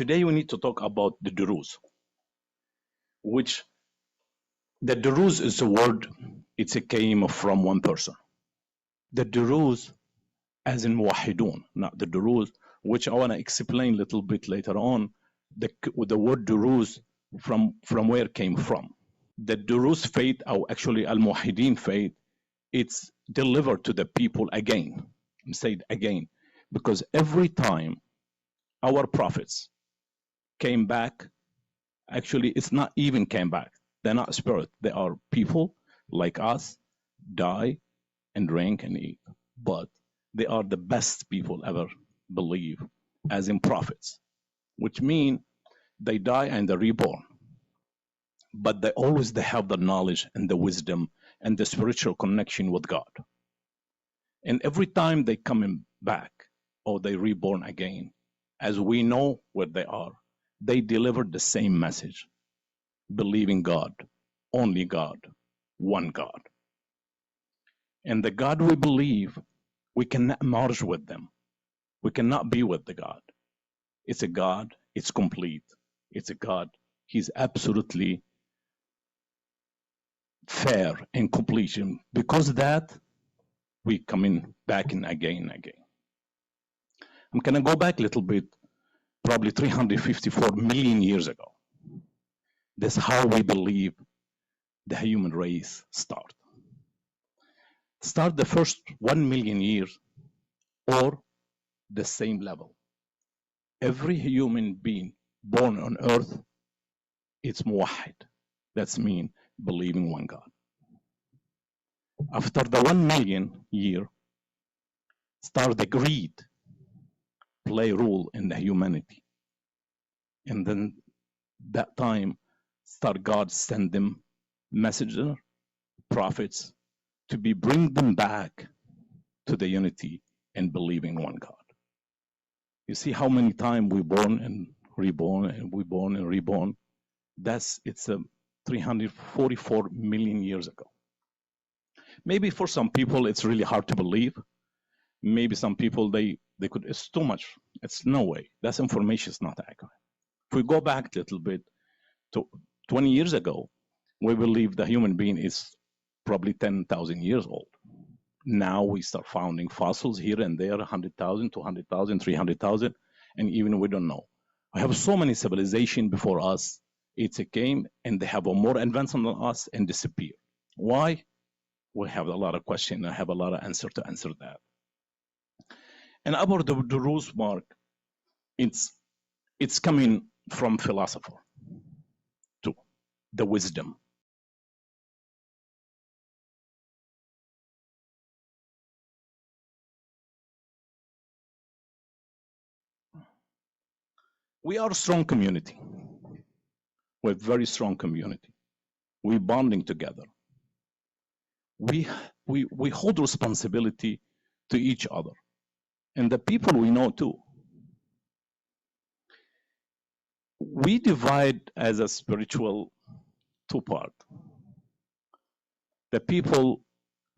Today we need to talk about the Druze, which the Druze is a word, it came from one person. The Druze, as in Muwahidun, not the Druze, which I want to explain a little bit later on, the word Druze from where it came from. The Druze faith, or actually Al-Muwahidin faith, it's delivered to the people again. I'm saying again, because every time our prophets came back, actually it's not even came back. They're not spirit. They are people like us, die and drink and eat. But they are the best people ever believe, as in prophets, which mean they die and they're reborn. But they have the knowledge and the wisdom and the spiritual connection with God. And every time they come back or they reborn again, as we know where they are, they deliver the same message. Believe in God, only God, one God. And the God we believe, we cannot merge with them. We cannot be with the God. It's a God, it's complete. It's a God, he's absolutely fair and completion. Because of that, we come in back in again and again. I'm gonna go back a little bit, probably 354 million years ago. That's how we believe the human race start the first 1 million years, or the same level. Every human being born on earth, it's muwahid. That's mean believing one God. After the 1 million year, start the greed play role in the humanity. And then that time, start God send them messenger, prophets, to bring them back to the unity and believing one God. You see how many times we born and reborn and we born and reborn. It's 344 million years ago. Maybe for some people it's really hard to believe. Maybe some people they could, it's too much. It's no way. That information is not accurate. If we go back a little bit to 20 years ago, we believe the human being is probably 10,000 years old. Now we start finding fossils here and there, 100,000, 200,000, 300,000, and even we don't know. I have so many civilizations before us. It's a came and they have a more advanced than us and disappear. Why? We have a lot of questions. I have a lot of answer to answer that. And about the Druze mark, it's coming from philosopher to the wisdom. We are a strong community. We're a very strong community. We're bonding together. We hold responsibility to each other and the people we know too. We divide as a spiritual two part. The people,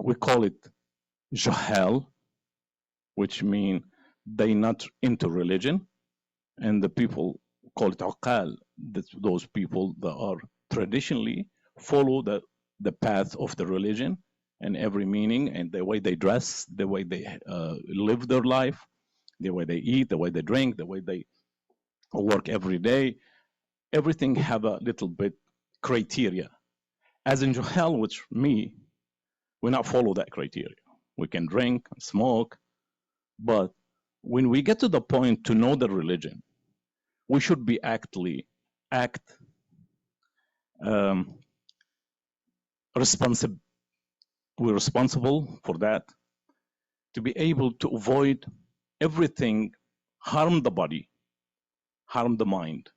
we call it Jahal, which mean they not into religion, and the people call it Aqal, those people that are traditionally follow the path of the religion and every meaning and the way they dress, the way they live their life, the way they eat, the way they drink, the way they work every day. Everything have a little bit criteria. As in Jahal, which we not follow that criteria. We can drink and smoke, but when we get to the point to know the religion, we should be responsible. We're responsible for that, to be able to avoid everything harm the body, harm the mind,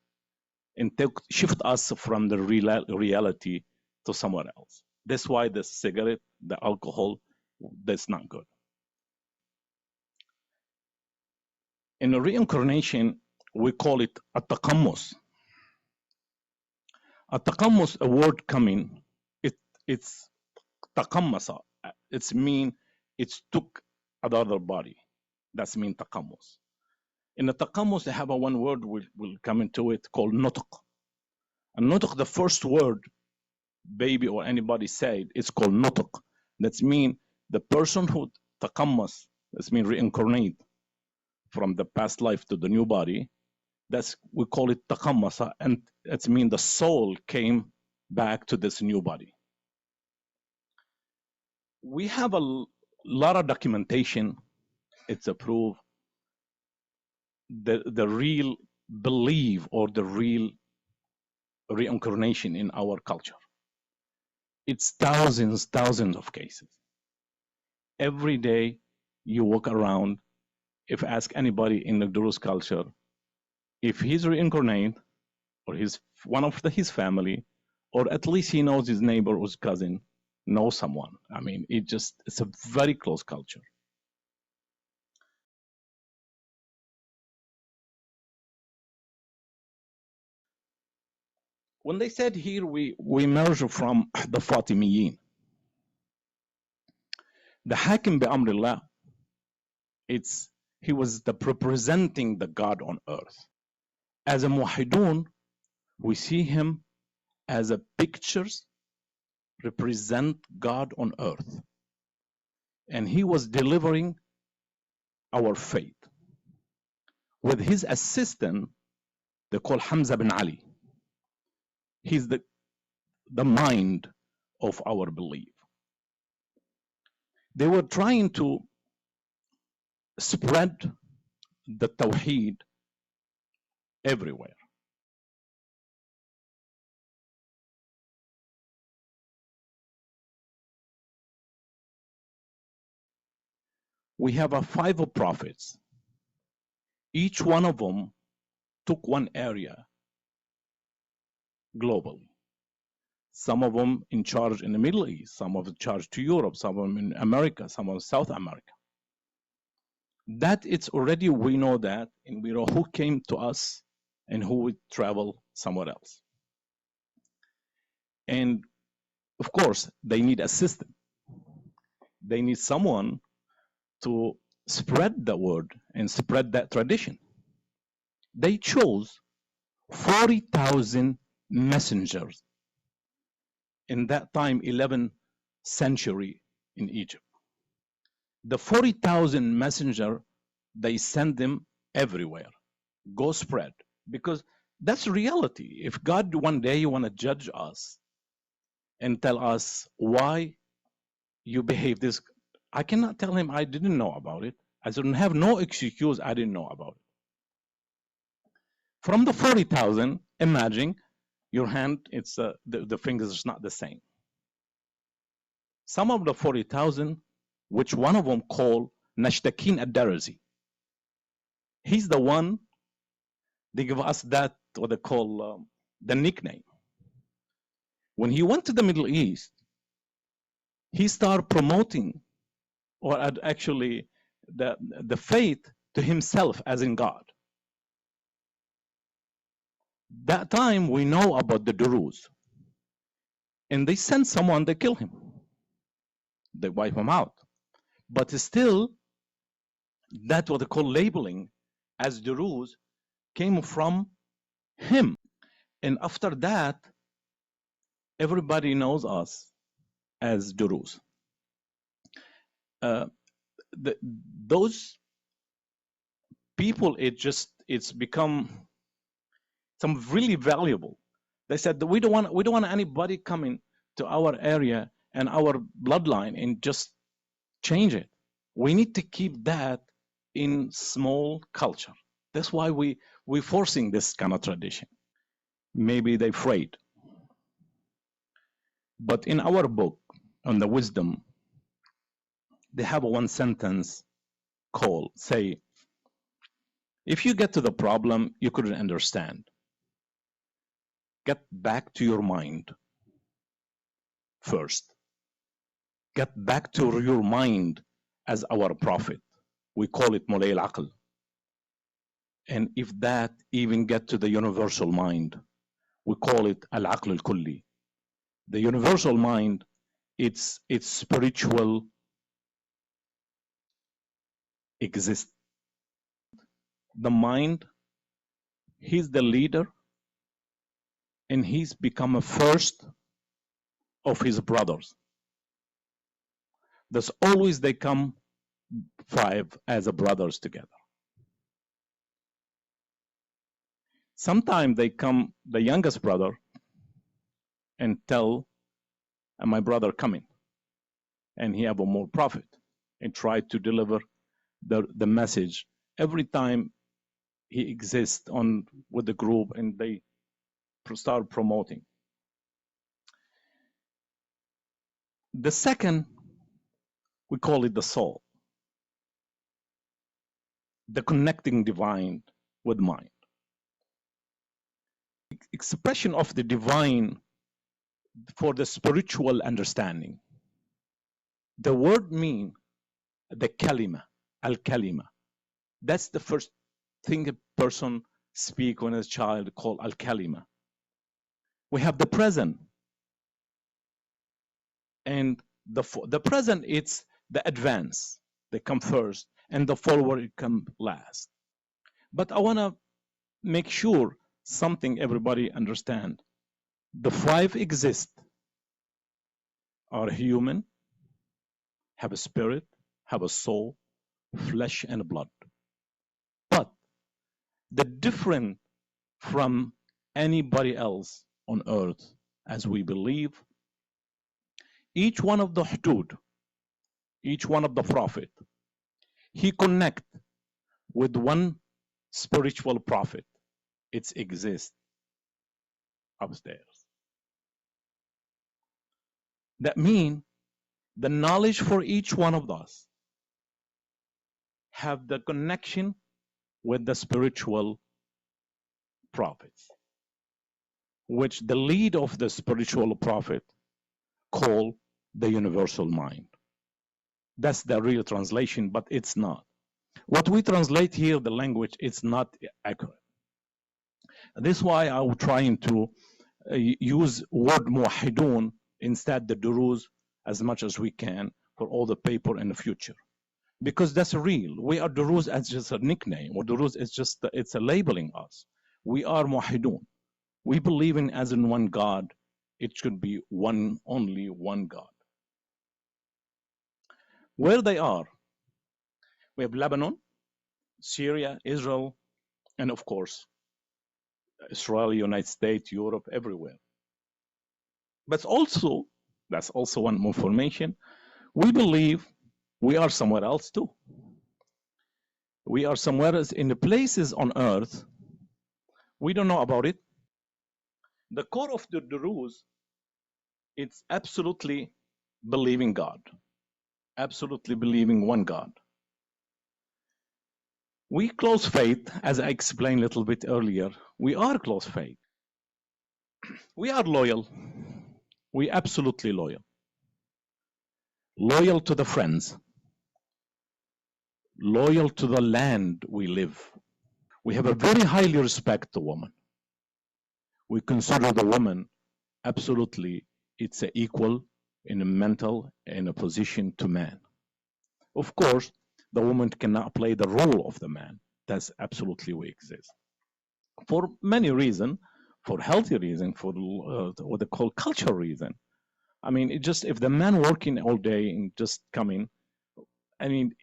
and shift us from the reality to somewhere else. That's why the cigarette, the alcohol, that's not good. In a reincarnation, we call it at-taqammus. At-taqammus, a word coming, it's taqammasa. It's mean it's took another body. That's mean taqammus. In the Taqammus, they have a one word, we'll come into it, called nutq. And nutq, the first word baby or anybody said, it's called nutq. That's mean the person who taqammas, that's mean reincarnate from the past life to the new body. That's, we call it taqammasa, and that's mean the soul came back to this new body. We have a lot of documentation. It's a proof the real belief or the real reincarnation in our culture. It's thousands of cases. Every day you walk around, if ask anybody in the Druze culture, if he's reincarnated or he's one of his family, or at least he knows his neighbor or his cousin, knows someone. I mean, it's a very close culture. When they said here we emerge from the Fatimiyin, the Hakim bi Amrillah, he was representing the God on earth. As a Muwahhidun, we see him as a pictures represent God on earth. And he was delivering our faith. With his assistant, they call Hamza bin Ali. He's the mind of our belief. They were trying to spread the Tawheed everywhere. We have 5 prophets. Each one of them took one area globally. Some of them in charge in the Middle East, some of them in charge to Europe, some of them in America, some of them South America. That it's already, we know that, and we know who came to us and who would travel somewhere else. And of course, they need assistance. They need someone to spread the word and spread that tradition. They chose 40,000 messengers in that time, 11th century in Egypt. The 40,000 messenger, they send them everywhere. Go spread, because that's reality. If God one day you want to judge us and tell us why you behave this, I cannot tell him I didn't know about it. I don't have no excuse I didn't know about it. From the 40,000, imagine your hand, it's the fingers is not the same. Some of the 40,000, which one of them called Nashtakin ad-Darazi. He's the one, they give us that, what they call the nickname. When he went to the Middle East, he started promoting, or actually the faith to himself as in God. That time we know about the Druze. And they send someone, they kill him. They wipe him out. But still, that's what they call labeling as Druze came from him. And after that, everybody knows us as Druze. Those people, it's become some really valuable. They said that we don't want anybody coming to our area and our bloodline and just change it. We need to keep that in small culture. That's why we're forcing this kind of tradition. Maybe they're afraid. But in our book on the wisdom, they have one sentence called, say, if you get to the problem you couldn't understand, get back to your mind first. Get back to your mind as our prophet. We call it Mulay al-Aql. And if that even get to the universal mind, we call it al-Aql al-Kulli. The universal mind, it's spiritual exist. the mind, he's the leader, and he's become a first of his brothers. There's always they come five as a brothers together. Sometimes they come the youngest brother and tell my brother coming, and he have a more profit and try to deliver the message every time he exists on with the group, and they start promoting. The second, we call it the soul, the connecting divine with mind. Expression of the divine for the spiritual understanding. The word mean the kalima, al-kalima. That's the first thing a person speak when a child called al-kalima. We have the present, and the present, it's the advance. They come first, and the forward come last. But I want to make sure something everybody understand. The five exist, are human, have a spirit, have a soul, flesh and blood. But the different from anybody else on earth, as we believe, each one of the hudud, each one of the prophet, he connect with one spiritual prophet. It exists upstairs. That means the knowledge for each one of us have the connection with the spiritual prophets, which the lead of the spiritual prophet call the universal mind. That's the real translation, but it's not. What we translate here, the language, it's not accurate. This is why I'm trying to use word muwahhidun instead the Druze as much as we can for all the paper in the future. Because that's real. We are Druze as just a nickname, or Druze is just, it's a labeling us. We are muwahhidun. We believe in as in one God. It should be one, only one God. Where they are, we have Lebanon, Syria, Israel, and of course, Israel, United States, Europe, everywhere. But also, that's also one more information, we believe we are somewhere else too. We are somewhere else in the places on earth. We don't know about it. The core of the Druze, it's absolutely believing God, absolutely believing one God. We close faith, as I explained a little bit earlier. We are close faith. We are loyal. We absolutely loyal. Loyal to the friends. Loyal to the land we live. We have a very highly respect the woman. We consider the woman absolutely, it's an equal in a mental, in a position to man. Of course, the woman cannot play the role of the man. That's absolutely we exist. For many reasons, for healthy reason, for what they call cultural reason. I mean, it just, if the man working all day and just coming, I mean,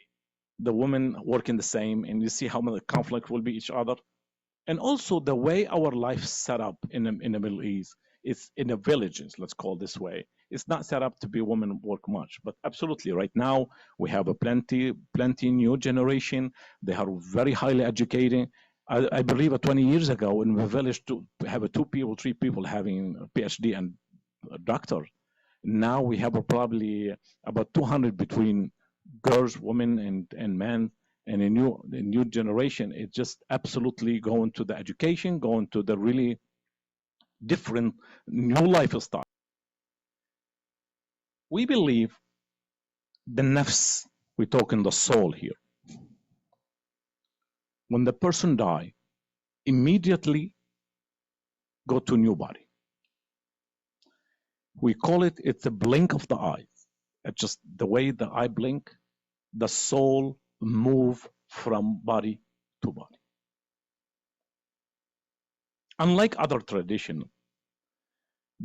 the women working the same, and you see how much conflict will be each other. And also the way our life set up in the Middle East, it's in the villages, let's call it this way. It's not set up to be women work much, but absolutely right now we have a plenty new generation. They are very highly educated. I believe 20 years ago in the village to have 2 people, 3 people having a PhD and a doctor. Now we have probably about 200 between girls, women, and men. And the new generation, it's just absolutely going to the education, going to the really different new lifestyle. We believe the nafs, we talk in the soul here. When the person die, immediately go to new body. We call it, it's a blink of the eye. It's just the way the eye blink, the soul move from body to body. unlike other tradition,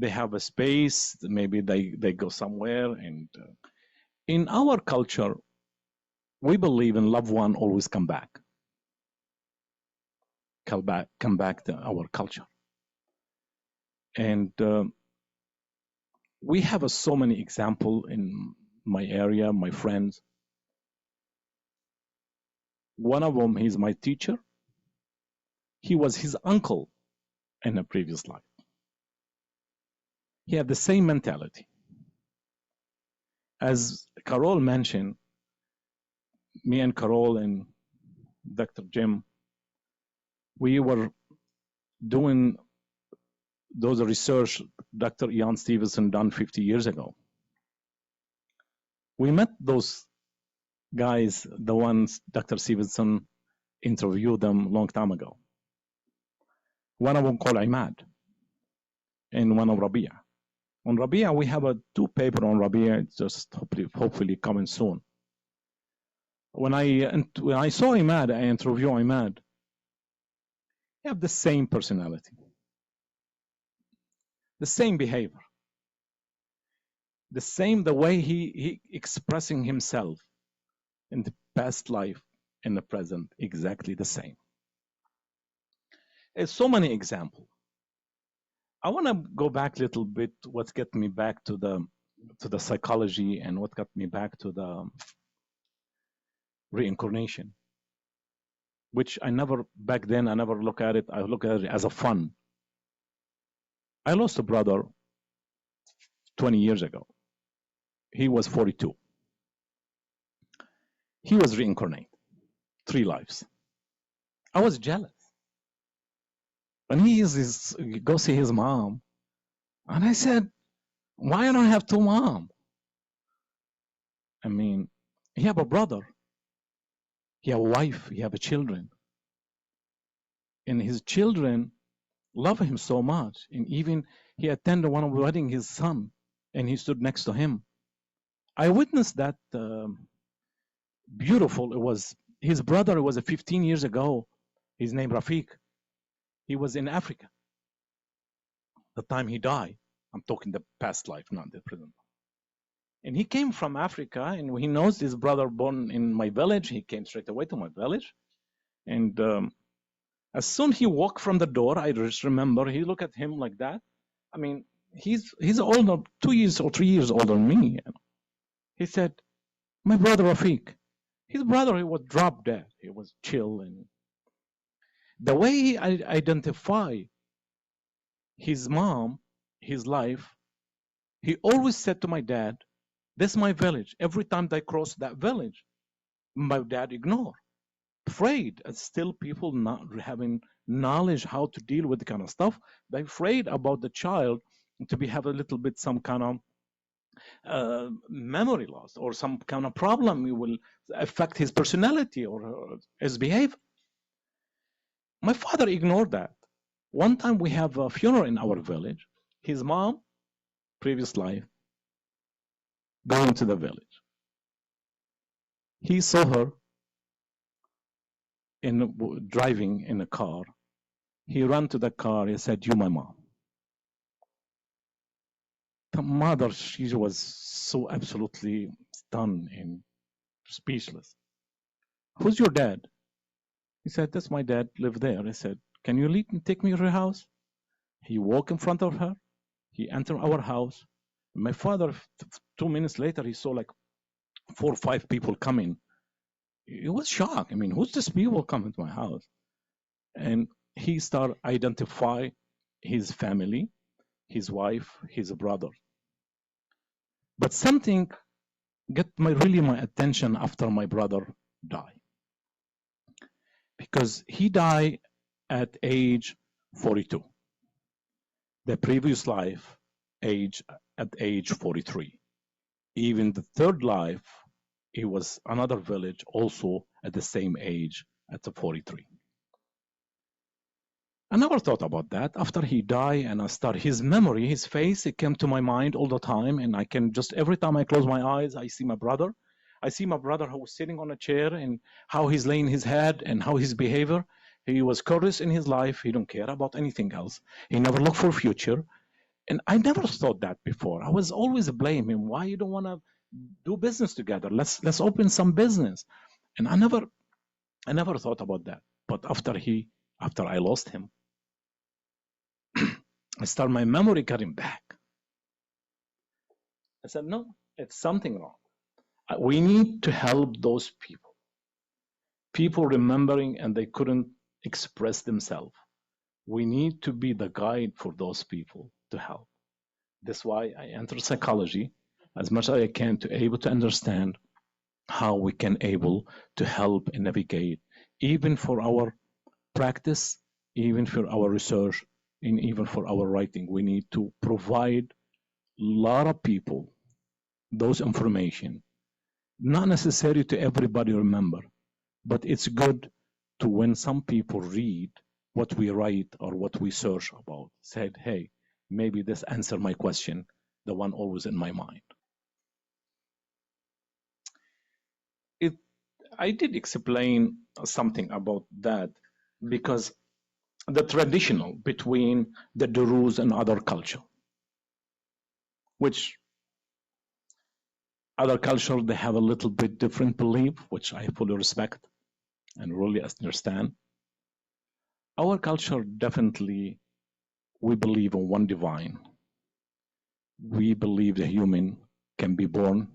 they have a space, maybe they go somewhere. And in our culture, we believe in loved one always come back to our culture. And we have so many examples in my area, my friends. One of them, he's my teacher. He was his uncle in a previous life. He had the same mentality. As Carol mentioned, me and Carol and Dr. Jim, we were doing those research Dr. Ian Stevenson done 50 years ago. We met those guys, the ones Dr. Stevenson interviewed them a long time ago. One of them called Imad, and one of Rabia. On Rabia, we have 2 papers on Rabia. It's just hopefully coming soon. When I saw Imad, I interviewed Imad. He have the same personality, the same behavior, the way he expressing himself in the past life, in the present, exactly the same. There's so many examples. I want to go back a little bit. What got me back to the psychology, and what got me back to the reincarnation, which back then I never look at it. I look at it as a fun. I lost a brother 20 years ago. He was 42. He was reincarnated 3 lives. I was jealous. When he go see his mom, and I said, why don't I have 2 moms? I mean, he have a brother, he have a wife, he have a children. And his children love him so much. And even he attended one of the wedding his son, and he stood next to him. I witnessed that beautiful. It was his brother. It was 15 years ago. His name Rafiq. He was in Africa. The time he died. I'm talking the past life, not the present. And he came from Africa, and he knows his brother born in my village. He came straight away to my village. And as soon he walked from the door, I just remember he looked at him like that. I mean, he's older, 2 years or 3 years older than me. You know. He said, my brother Rafiq. His brother, he was drop dead. He was chill. And the way he identified his mom, his life, he always said to my dad, this is my village. Every time they cross that village, my dad ignored. Afraid, still people not having knowledge how to deal with the kind of stuff. They're afraid about the child to have a little bit some kind of memory loss or some kind of problem. It will affect his personality or his behavior. My father ignored that. One time we have a funeral in our village. His mom, previous life, going to the village. He saw her driving in a car. He ran to the car. He said, you my mom. The mother, she was so absolutely stunned and speechless. Who's your dad? He said, that's my dad, live there. I said, can you take me to your house? He walked in front of her. He entered our house. My father, 2 minutes later, he saw like 4 or 5 people coming. He was shocked. I mean, who's this people coming to my house? And he started identify his family, his wife, his brother. But something got really my attention after my brother died. Because he died at age 42. The previous life, at age 43. Even the third life, it was another village also at the same age at the 43. I never thought about that. After he died and I started his memory, his face, it came to my mind all the time. And I can just, every time I close my eyes, I see my brother. I see my brother who was sitting on a chair and how he's laying his head and how his behavior. He was curious in his life. He don't care about anything else. He never looked for future. And I never thought that before. I was always blaming him. Why you don't want to do business together? Let's open some business. And I never thought about that. But after I lost him, I started my memory getting back. I said, no, it's something wrong. We need to help those people remembering and they couldn't express themselves. We need to be the guide for those people to help. That's why I entered psychology as much as I can to able to understand how we can able to help and navigate, even for our practice, even for our research, and even for our writing. We need to provide a lot of people those information. Not necessary to everybody remember, but it's good to when some people read what we write or what we search about, said, hey, maybe this answer my question, the one always in my mind. I did explain something about that because the traditional between the Druze and other culture, which other culture, they have a little bit different belief, which I fully respect and really understand. Our culture, definitely, we believe in one divine. We believe the human can be born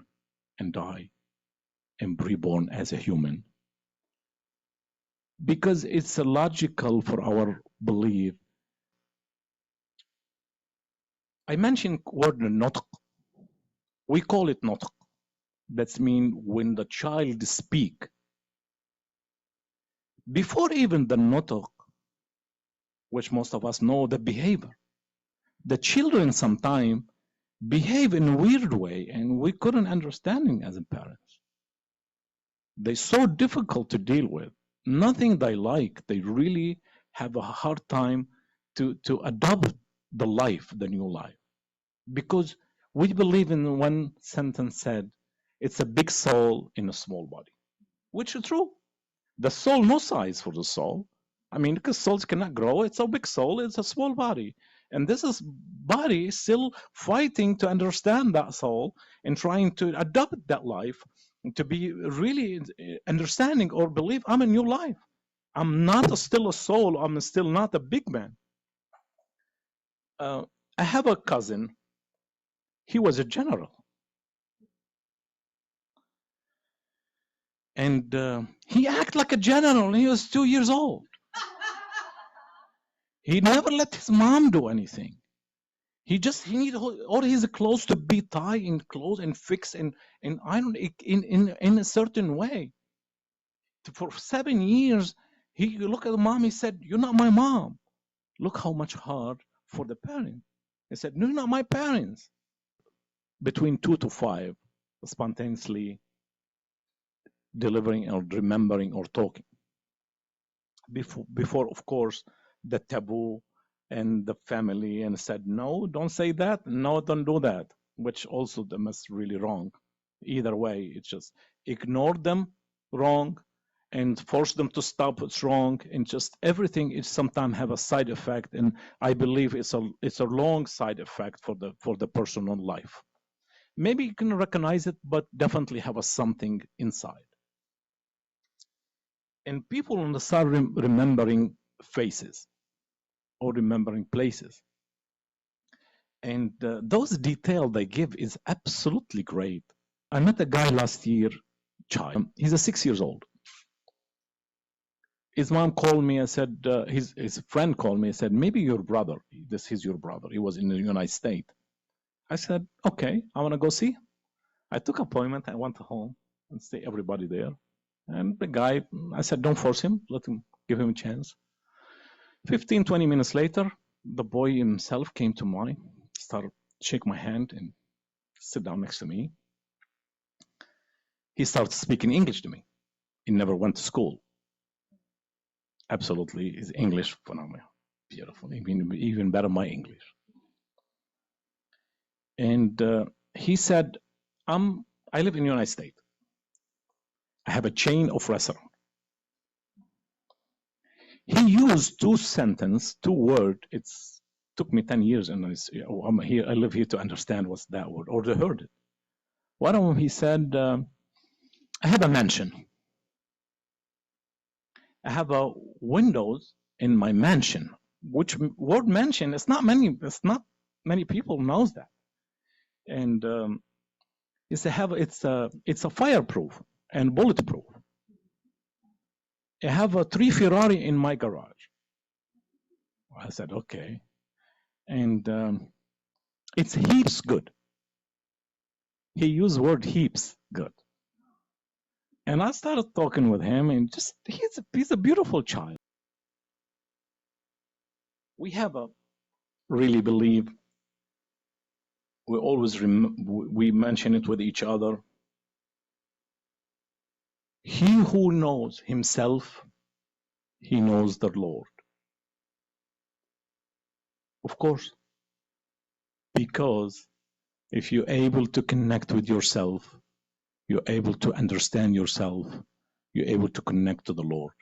and die and reborn as a human. Because it's logical for our belief. I mentioned word nutq. We call it nutq. That means when the child speak. Before even the nutq, which most of us know the behavior, the children sometimes behave in a weird way and we couldn't understand as parents. They're so difficult to deal with. Nothing they like. They really have a hard time to adopt the life, the new life. Because we believe in one sentence said, it's a big soul in a small body, which is true. The soul, no size for the soul. I mean, because souls cannot grow. It's a big soul. It's a small body. And this is body still fighting to understand that soul and trying to adopt that life to be really understanding or believe I'm a new life. I'm not still a soul. I'm still not a big man. I have a cousin. He was a general. And he acted like a general. He was 2 years old. He never let his mom do anything. He need all his clothes to be tied and clothes and fixed and ironed in a certain way. For 7 years, he looked at the mom. He said, "You're not my mom." Look how much hard for the parent. He said, "No, you're not my parents." Between 2 to 5, spontaneously delivering or remembering or talking. Before, of course, the taboo and the family and said, no, don't say that. No, don't do that, which also them is really wrong. Either way, it's just ignore them wrong and force them to stop. It's wrong. And just everything is sometimes have a side effect. And I believe it's a long side effect for the personal life. Maybe you can recognize it, but definitely have a something inside. And people on the start remembering faces or remembering places. And those details they give is absolutely great. I met a guy last year, child. He's a 6 years old. His mom called me and said, his friend called me and said, maybe your brother, this is your brother. He was in the United States. I said, okay, I want to go see. I took an appointment. I went home and stay everybody there. And the guy, I said, don't force him. Let him, give him a chance. 15, 20 minutes later, the boy himself came to me, started shake my hand and sit down next to me. He started speaking English to me. He never went to school. Absolutely, his English phenomenal, beautiful, even better my English. And he said, I live in the United States. I have a chain of restaurants. He used two words. It's took me 10 years, and I'm here. I live here to understand what's that word, or to heard it. One of them, he said, "I have a mansion. I have a windows in my mansion." Which word mansion? It's not many. It's not many people knows that. And it's a fireproof and bulletproof. I have a 3 Ferrari in my garage. I said, okay. And it's heaps good. He used word heaps good. And I started talking with him, and just he's a beautiful child. We have a really believe. We always we mention it with each other. He who knows himself, he knows the Lord. Of course, because if you're able to connect with yourself, you're able to understand yourself, you're able to connect to the Lord.